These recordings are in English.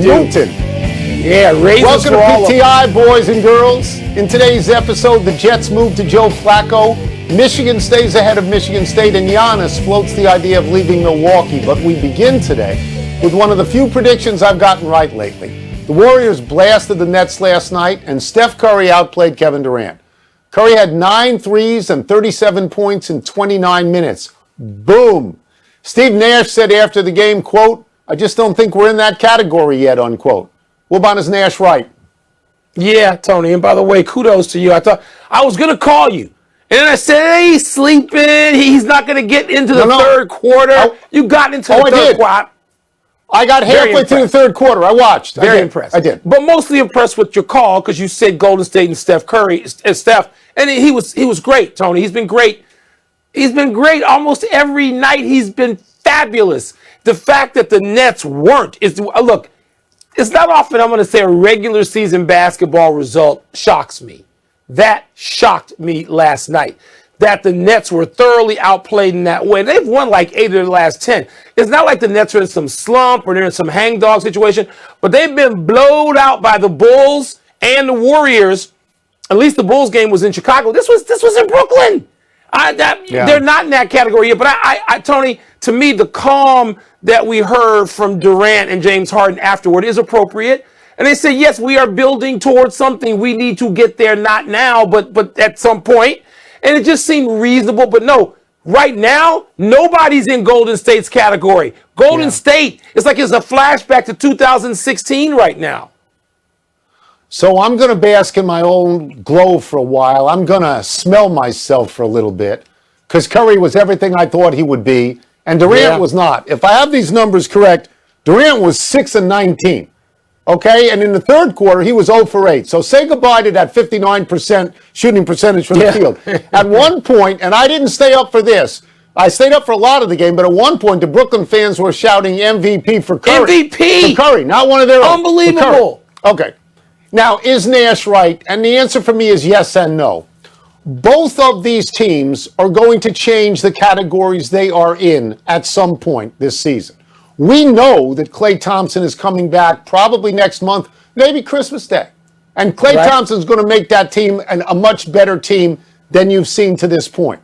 Newton. Yeah, raises Welcome to PTI, boys and girls. In today's episode, the Jets move to Joe Flacco. Michigan stays ahead of Michigan State, and Giannis floats the idea of leaving Milwaukee. But we begin today with one of the few predictions I've gotten right lately. The Warriors blasted the Nets last night, and Steph Curry outplayed Kevin Durant. Curry had 9 threes and 37 points in 29 minutes. Boom. Steve Nash said after the game, quote, "I just don't think we're in that category yet," unquote. Wilbon, is Nash right? Yeah, Tony. And by the way, kudos to you. I thought I was going to call you. And then I said, hey, he's sleeping. He's not going to get into the third quarter. You got into the third quarter. I got halfway through the third quarter. I watched. Very impressed. I did. But mostly impressed with your call because you said Golden State and Steph Curry. And he was great, Tony. He's been great. He's been great almost every night. He's been fabulous. The fact that the Nets weren't is, look, it's not often I'm going to say a regular season basketball result shocks me. That shocked me last night, that the Nets were thoroughly outplayed in that way. They've won like 8 of their last 10. It's not like the Nets are in some slump or they're in some hangdog situation, but they've been blowed out by the Bulls and the Warriors. At least the Bulls game was in Chicago. This was in Brooklyn. They're not in that category yet. But I, Tony, to me, the calm that we heard from Durant and James Harden afterward is appropriate. And they say, yes, we are building towards something. We need to get there, not now, but at some point. And it just seemed reasonable. But no, right now, nobody's in Golden State's category. Golden State, it's like it's a flashback to 2016 right now. So I'm going to bask in my own glow for a while. I'm going to smell myself for a little bit because Curry was everything I thought he would be, and Durant was not. If I have these numbers correct, Durant was 6 and 19. Okay, and in the third quarter, he was 0 for 8. So say goodbye to that 59% shooting percentage from the field. At one point, and I didn't stay up for this. I stayed up for a lot of the game, but at one point, the Brooklyn fans were shouting MVP for Curry. MVP! For Curry, not one of their own. Unbelievable. Okay. Now, is Nash right? And the answer for me is yes and no. Both of these teams are going to change the categories they are in at some point this season. We know that Klay Thompson is coming back probably next month, maybe Christmas Day. And Klay Thompson is going to make that team a much better team than you've seen to this point.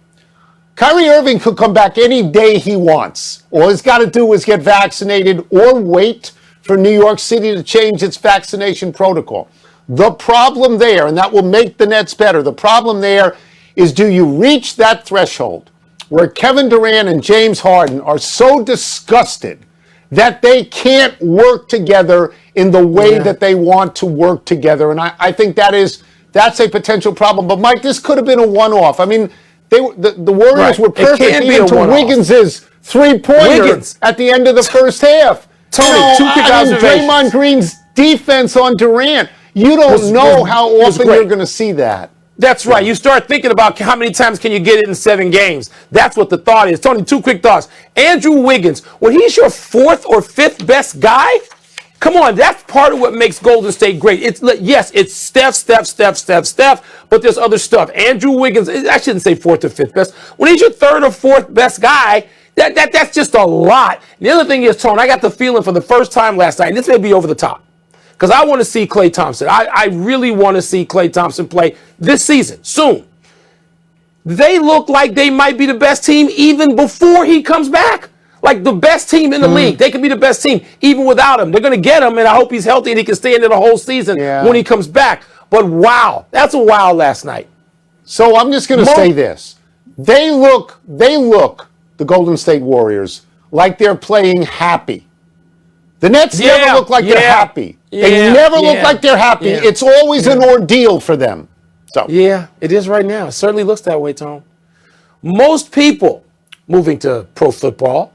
Kyrie Irving could come back any day he wants. All he's got to do is get vaccinated or wait for New York City to change its vaccination protocol. The problem there, and that will make the Nets better, the problem there is, do you reach that threshold where Kevin Durant and James Harden are so disgusted that they can't work together in the way that they want to work together? And I think that's a potential problem. But Mike, this could have been a one-off. I mean, the Warriors were perfect even to Wiggins' three-pointer at the end of the first half. Tony, two quick observations. Draymond Green's defense on Durant. You don't know how often you're going to see that. That's right. You start thinking about how many times can you get it in 7 games. That's what the thought is. Tony, 2 quick thoughts. Andrew Wiggins, when he's your 4th or 5th best guy, come on, that's part of what makes Golden State great. It's Steph, but there's other stuff. Andrew Wiggins, I shouldn't say 4th or 5th best. When he's your 3rd or 4th best guy, that's just a lot. The other thing is, Tony, I got the feeling for the first time last night, and this may be over the top, because I want to see Klay Thompson. I really want to see Klay Thompson play this season, soon. They look like they might be the best team even before he comes back. Like the best team in the league. They could be the best team even without him. They're going to get him, and I hope he's healthy and he can stay in there the whole season when he comes back. But wow, that's a wow last night. So I'm just going to say this. They look, the Golden State Warriors, like they're playing happy. The Nets never look like they're happy. They never look like they're happy. It's always an ordeal for them. So yeah, it is right now. It certainly looks that way, Tom. Most people moving to pro football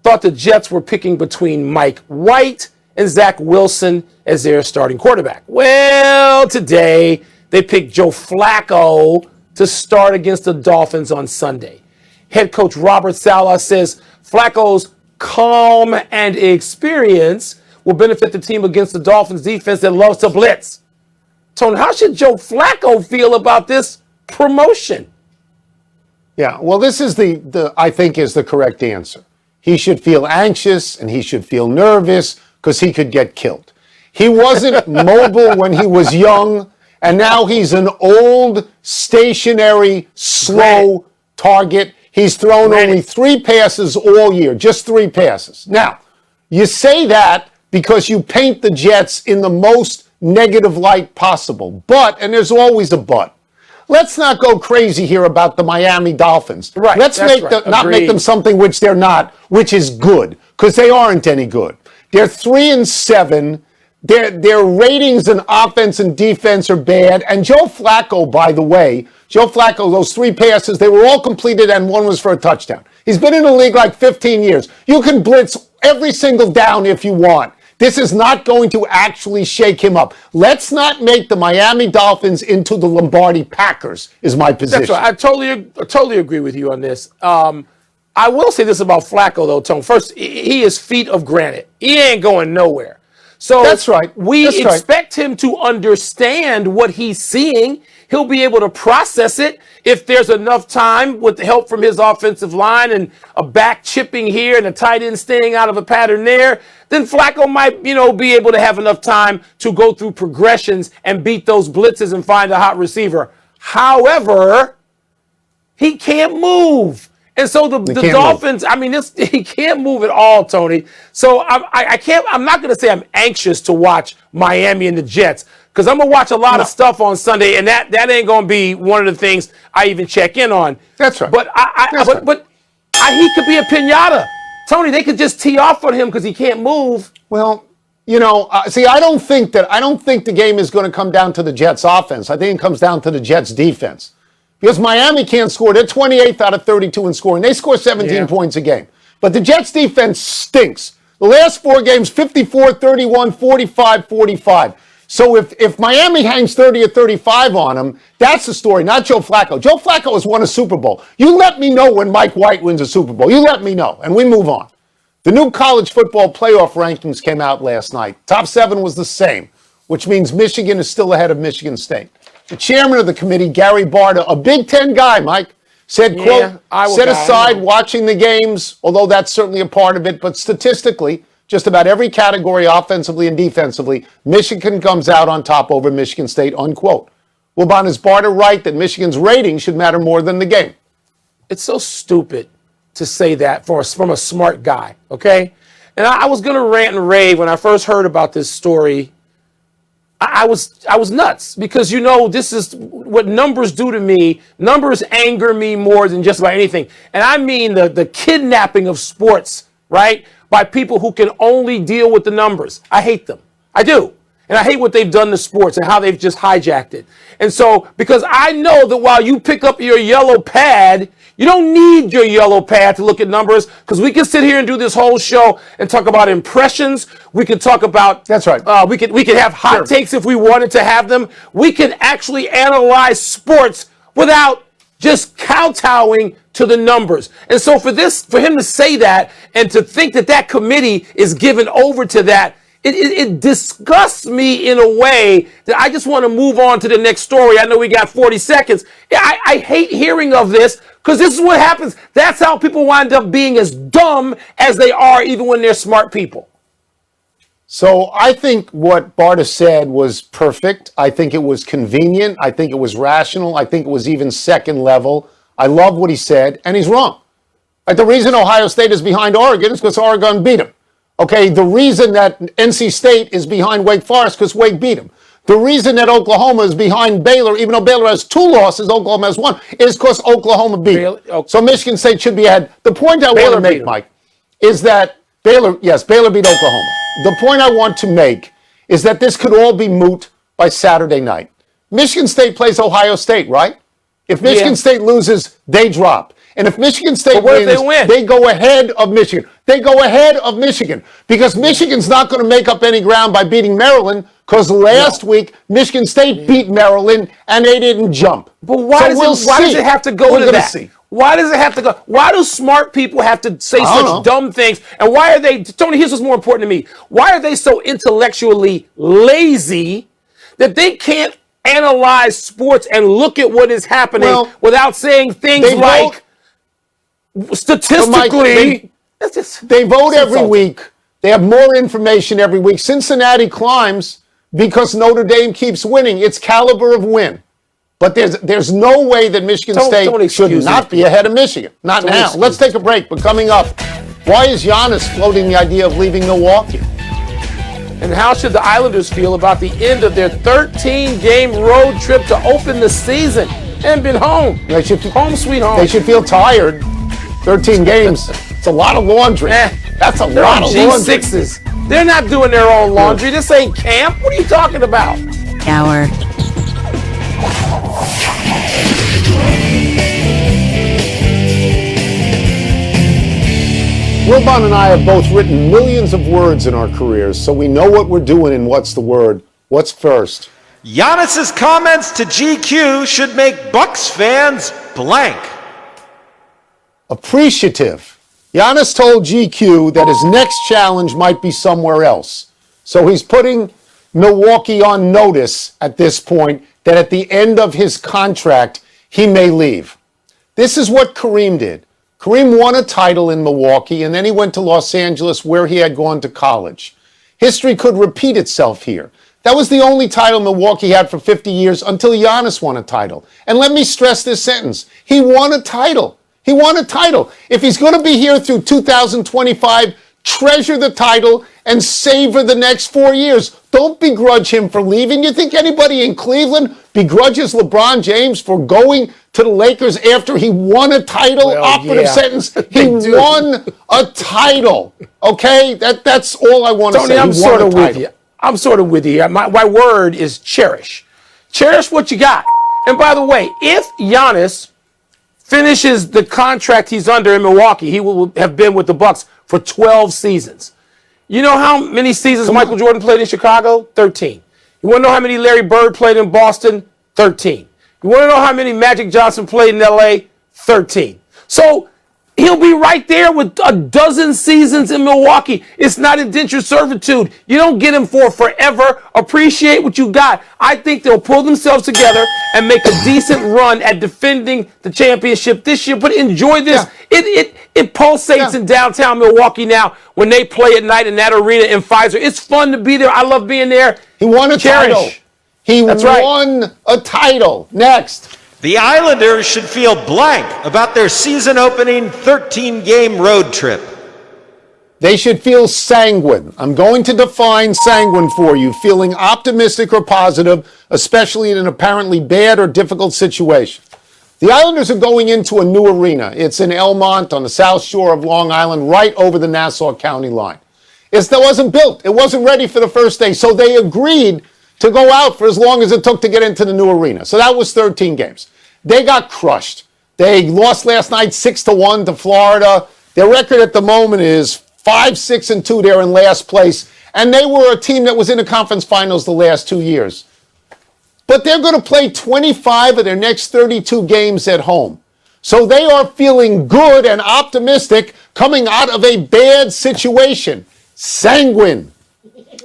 thought the Jets were picking between Mike White and Zach Wilson as their starting quarterback. Well, today they picked Joe Flacco to start against the Dolphins on Sunday. Head coach Robert Saleh says Flacco's calm and experience will benefit the team against the Dolphins defense that loves to blitz. Tony, how should Joe Flacco feel about this promotion? Yeah, well, this is I think is the correct answer. He should feel anxious and he should feel nervous because he could get killed. He wasn't mobile when he was young, and now he's an old, stationary, slow target. He's thrown only 3 passes all year, just 3 passes. Now, you say that because you paint the Jets in the most negative light possible. But, and there's always a but, let's not go crazy here about the Miami Dolphins. Right. Let's not make them something which they're not, which is good, because they aren't any good. They're 3-7. Their ratings in offense and defense are bad. And Joe Flacco, by the way, those 3 passes, they were all completed and 1 was for a touchdown. He's been in the league like 15 years. You can blitz every single down if you want. This is not going to actually shake him up. Let's not make the Miami Dolphins into the Lombardi Packers, is my position. That's right. I totally agree with you on this. I will say this about Flacco, though, Tone. First, he is feet of granite. He ain't going nowhere. So that's right. We expect him to understand what he's seeing. He'll be able to process it if there's enough time with the help from his offensive line and a back chipping here and a tight end staying out of a pattern there. Then Flacco might, be able to have enough time to go through progressions and beat those blitzes and find a hot receiver. However, he can't move. And so the Dolphins, he can't move at all, Tony. So I'm not going to say I'm anxious to watch Miami and the Jets, because I'm going to watch a lot of stuff on Sunday, and that ain't going to be one of the things I even check in on. That's right. But he could be a piñata. Tony, they could just tee off on him because he can't move. Well, see, I don't think the game is going to come down to the Jets offense. I think it comes down to the Jets defense. Because Miami can't score. They're 28th out of 32 in scoring. They score 17 points a game. But the Jets defense stinks. The last 4 games, 54, 31, 45, 45. So if Miami hangs 30 or 35 on them, that's the story, not Joe Flacco. Joe Flacco has won a Super Bowl. You let me know when Mike White wins a Super Bowl. You let me know, and we move on. The new college football playoff rankings came out last night. Top 7 was the same, which means Michigan is still ahead of Michigan State. The chairman of the committee, Gary Barta, a Big Ten guy, Mike, said, quote, set aside watching the games, although that's certainly a part of it, but statistically, just about every category, offensively and defensively, Michigan comes out on top over Michigan State, unquote. Wilbon, is Barta right that Michigan's rating should matter more than the game? It's so stupid to say that from a smart guy, okay? And I was going to rant and rave when I first heard about this story. I was nuts because, this is what numbers do to me. Numbers anger me more than just about anything. And I mean the kidnapping of sports, right, by people who can only deal with the numbers. I hate them. I do. And I hate what they've done to sports and how they've just hijacked it. And so, because I know that while you pick up your yellow pad, you don't need your yellow pad to look at numbers, because we can sit here and do this whole show and talk about impressions. We can talk about... That's right. We could have hot takes if we wanted to have them. We can actually analyze sports without just kowtowing to the numbers. And so for him to say that and to think that committee is given over to that, it disgusts me in a way that I just want to move on to the next story. I know we got 40 seconds. I hate hearing of this, because this is what happens. That's how people wind up being as dumb as they are, even when they're smart people. So I think what Barta said was perfect. I think it was convenient. I think it was rational. I think it was even second level. I love what he said, and he's wrong. Like, the reason Ohio State is behind Oregon is because Oregon beat them. Okay, the reason that NC State is behind Wake Forest because Wake beat them. The reason that Oklahoma is behind Baylor, even though Baylor has 2 losses, Oklahoma has 1, is because Oklahoma beat them. So Michigan State should be ahead. The point I want to make, Mike, is that Baylor beat Oklahoma. The point I want to make is that this could all be moot by Saturday night. Michigan State plays Ohio State, right? If Michigan State loses, they drop. And if Michigan State wins, they go ahead of Michigan. They go ahead of Michigan because Michigan's not going to make up any ground by beating Maryland, because last week Michigan State beat Maryland and they didn't jump. But why does it have to go to that? Why does it have to go? Why do smart people have to say such dumb things? And why are they, Tony, here's what's more important to me. Why are they so intellectually lazy that they can't analyze sports and look at what is happening without saying things like, statistically, they vote every week They have more information every week. Cincinnati climbs because Notre Dame keeps winning. It's caliber of win. But there's no way that Michigan State should not be ahead of Michigan. Not now. Let's take a break. But coming up, why is Giannis floating the idea of leaving Milwaukee? And how should the Islanders feel about the end of their 13-game road trip to open the season and been home? Home sweet home. They should feel tired. 13 games. It's a lot of laundry. That's a lot of laundry. G6s. They're not doing their own laundry. This ain't camp. What are you talking about? Hour. Wilbon and I have both written millions of words in our careers, so we know what we're doing and what's the word. What's first? Giannis's comments to GQ should make Bucks fans blank. Appreciative. Giannis told GQ that his next challenge might be somewhere else. So he's putting Milwaukee on notice at this point that at the end of his contract, he may leave. This is what Kareem did. Kareem won a title in Milwaukee, and then he went to Los Angeles where he had gone to college. History could repeat itself here. That was the only title Milwaukee had for 50 years until Giannis won a title. And let me stress this sentence. He won a title. He won a title. If he's going to be here through 2025, treasure the title and savor the next 4 years. Don't begrudge him for leaving. You think anybody in Cleveland begrudges LeBron James for going to the Lakers after he won a title? Well, Operative sentence. He won a title. Okay? That's all I want to say. Tony, I'm sort of with you. I'm sort of with you. My word is cherish. Cherish what you got. And by the way, if Giannis finishes the contract he's under in Milwaukee, he will have been with the Bucks for 12 seasons. You know how many seasons Michael Jordan played in Chicago? 13. You want to know how many Larry Bird played in Boston? 13. You want to know how many Magic Johnson played in LA? 13. So he'll be right there with a dozen seasons in Milwaukee. It's not indentured servitude. You don't get him for forever. Appreciate what you got. I think they'll pull themselves together and make a decent run at defending the championship this year. But enjoy this. Yeah. It pulsates in downtown Milwaukee now when they play at night in that arena in Pfizer. It's fun to be there. I love being there. He won a title. He won a title. Next. The Islanders should feel blank about their season-opening 13-game road trip. They should feel sanguine. I'm going to define sanguine for you. Feeling optimistic or positive, especially in an apparently bad or difficult situation. The Islanders are going into a new arena. It's in Elmont on the south shore of Long Island, right over the Nassau County line. It wasn't built. It wasn't ready for the first day, so they agreed to go out for as long as it took to get into the new arena. So that was 13 games. They got crushed. They lost last night 6-1 to Florida. Their record at the moment is 5-6-2. They're in last place. And they were a team that was in the conference finals the last 2 years. But they're going to play 25 of their next 32 games at home. So they are feeling good and optimistic coming out of a bad situation. Sanguine.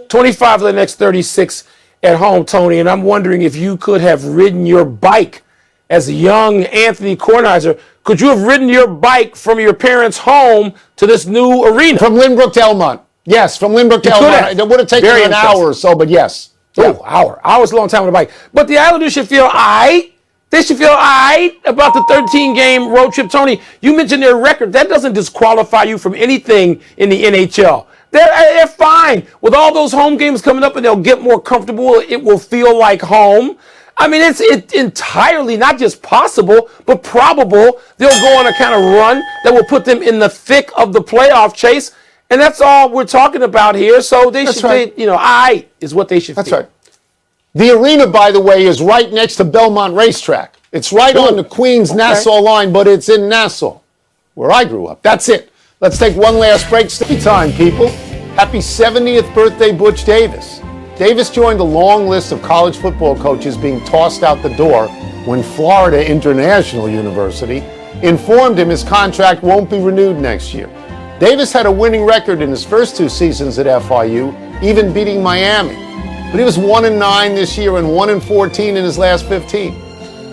25 of the next 36 at home, Tony. And I'm wondering if you could have ridden your bike as a young Anthony Kornheiser. Could you have ridden your bike from your parents' home to this new arena? From Lynbrook to Elmont. Yes, from Lynbrook to Elmont. It would have taken an hour or so, but yes. Oh, hour. Hour's a long time on a bike. But the Islanders should feel all right. They should feel all right about the 13-game road trip. Tony, you mentioned their record. That doesn't disqualify you from anything in the NHL. They're fine. With all those home games coming up and they'll get more comfortable, it will feel like home. I mean, it's entirely not just possible, but probable they'll go on a kind of run that will put them in the thick of the playoff chase. And that's all we're talking about here. So they should, all right is what they should feel. That's right. The arena, by the way, is right next to Belmont Racetrack. It's right on the Queens-Nassau line, but it's in Nassau, where I grew up. That's it. Let's take one last break. Stay time, people. Happy 70th birthday, Butch Davis. Davis joined a long list of college football coaches being tossed out the door when Florida International University informed him his contract won't be renewed next year. Davis had a winning record in his first 2 seasons at FIU, even beating Miami. But he was 1-9 this year and 1-14 in his last 15.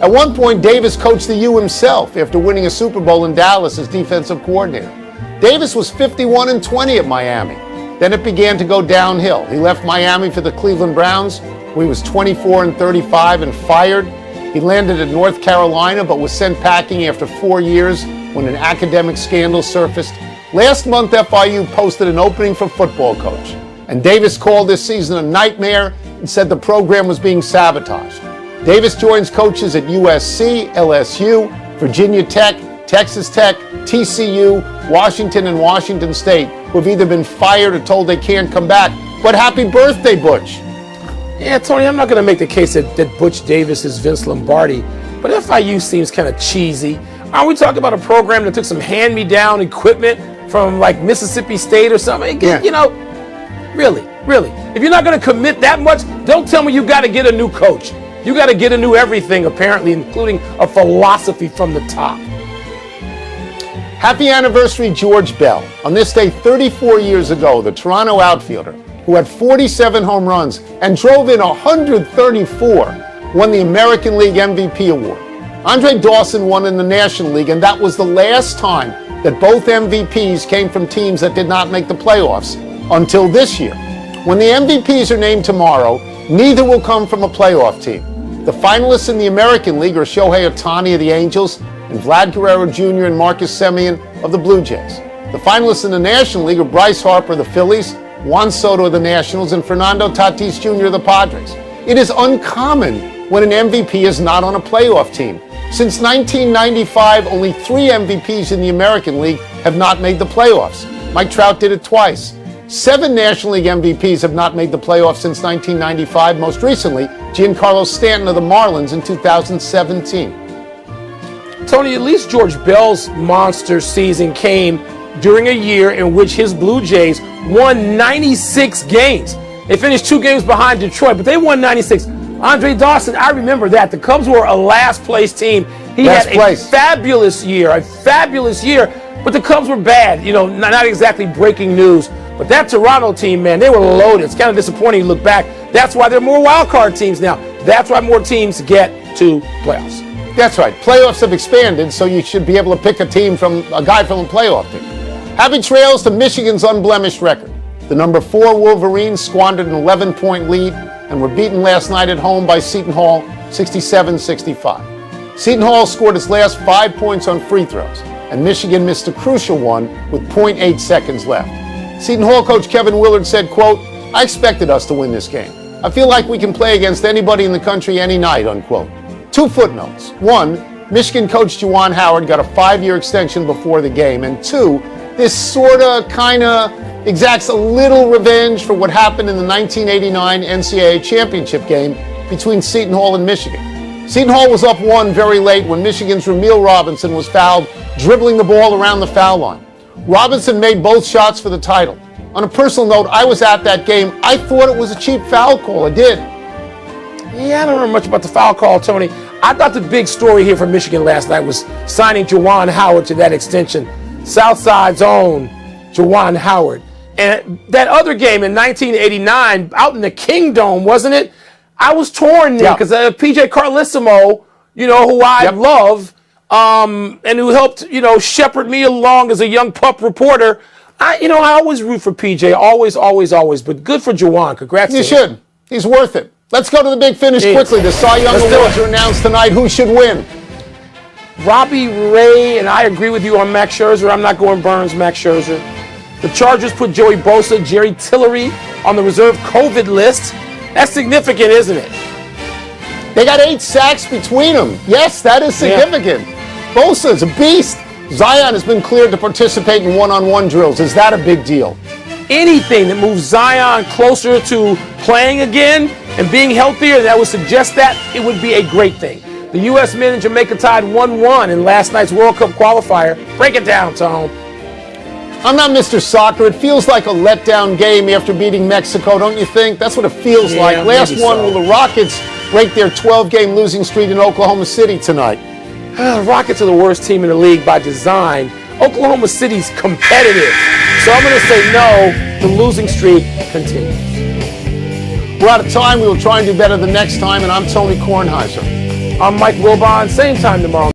At one point, Davis coached the U himself after winning a Super Bowl in Dallas as defensive coordinator. Davis was 51-20 at Miami. Then it began to go downhill. He left Miami for the Cleveland Browns, where he was 24-35 and fired. He landed at North Carolina, but was sent packing after 4 years when an academic scandal surfaced. Last month, FIU posted an opening for football coach, and Davis called this season a nightmare and said the program was being sabotaged. Davis joins coaches at USC, LSU, Virginia Tech, Texas Tech, TCU, Washington, and Washington State, who have either been fired or told they can't come back. But happy birthday, Butch. Yeah, Tony, I'm not going to make the case that Butch Davis is Vince Lombardi, but FIU seems kind of cheesy. Aren't we talking about a program that took some hand-me-down equipment from like Mississippi State or something? Yeah. You know, really. If you're not going to commit that much, don't tell me you got to get a new coach. You got to get a new everything, apparently, including a philosophy from the top. Happy anniversary, George Bell. On this day 34 years ago, the Toronto outfielder, who had 47 home runs and drove in 134, won the American League MVP award. Andre Dawson won in the National League, and that was the last time that both MVPs came from teams that did not make the playoffs until this year. When the MVPs are named tomorrow, neither will come from a playoff team. The finalists in the American League are Shohei Ohtani of the Angels and Vlad Guerrero Jr. and Marcus Semien of the Blue Jays. The finalists in the National League are Bryce Harper of the Phillies, Juan Soto of the Nationals, and Fernando Tatis Jr. of the Padres. It is uncommon when an MVP is not on a playoff team. Since 1995, only 3 MVPs in the American League have not made the playoffs. Mike Trout did it twice. 7 National League MVPs have not made the playoffs since 1995, most recently Giancarlo Stanton of the Marlins in 2017. Tony, at least George Bell's monster season came during a year in which his Blue Jays won 96 games. They finished 2 games behind Detroit, but they won 96. Andre Dawson, I remember that. The Cubs were a last-place team. He had a fabulous year, but the Cubs were bad. You know, not exactly breaking news. But that Toronto team, man, they were loaded. It's kind of disappointing to look back. That's why there are more wild card teams now. That's why more teams get to playoffs. That's right. Playoffs have expanded, so you should be able to pick a guy from a playoff team. Happy trails to Michigan's unblemished record. The number 4 Wolverines squandered an 11-point lead and were beaten last night at home by Seton Hall 67-65. Seton Hall scored its last 5 points on free throws, and Michigan missed a crucial one with 0.8 seconds left. Seton Hall coach Kevin Willard said, quote, "I expected us to win this game. I feel like we can play against anybody in the country any night," unquote. 2 footnotes. 1, Michigan coach Juwan Howard got a 5-year extension before the game. And 2, this kinda exacts a little revenge for what happened in the 1989 NCAA championship game between Seton Hall and Michigan. Seton Hall was up 1 very late when Michigan's Ramil Robinson was fouled dribbling the ball around the foul line. Robinson made both shots for the title. On a personal note, I was at that game. I thought it was a cheap foul call. I did. Yeah, I don't remember much about the foul call, Tony. I thought the big story here for Michigan last night was signing Juwan Howard to that extension. Southside's own Juwan Howard. And that other game in 1989, out in the Kingdome, wasn't it? I was torn there because PJ Carlissimo, you know, who I love, and who helped, you know, shepherd me along as a young pup reporter. I always root for PJ, always. But good for Juwan. Congrats. You should. He's worth it. Let's go to the big finish quickly. The Cy Young Awards are announced tonight. Who should win? Robbie Ray, and I agree with you on Max Scherzer. I'm not going Burns, Max Scherzer. The Chargers put Joey Bosa, Jerry Tillery on the reserve COVID list. That's significant, isn't it? They got 8 sacks between them. Yes, that is significant. Bosa is a beast. Zion has been cleared to participate in one-on-one drills. Is that a big deal? Anything that moves Zion closer to playing again and being healthier, that would suggest that it would be a great thing. The U.S. men and Jamaica tied 1-1 in last night's World Cup qualifier. Break it down, Tone. I'm not Mr. Soccer. It feels like a letdown game after beating Mexico, don't you think? That's what it feels like. Last one, will the Rockets break their 12-game losing streak in Oklahoma City tonight? The Rockets are the worst team in the league by design. Oklahoma City's competitive. So I'm going to say no, the losing streak continues. We're out of time. We will try and do better the next time, and I'm Tony Kornheiser. I'm Mike Wilbon. Same time tomorrow.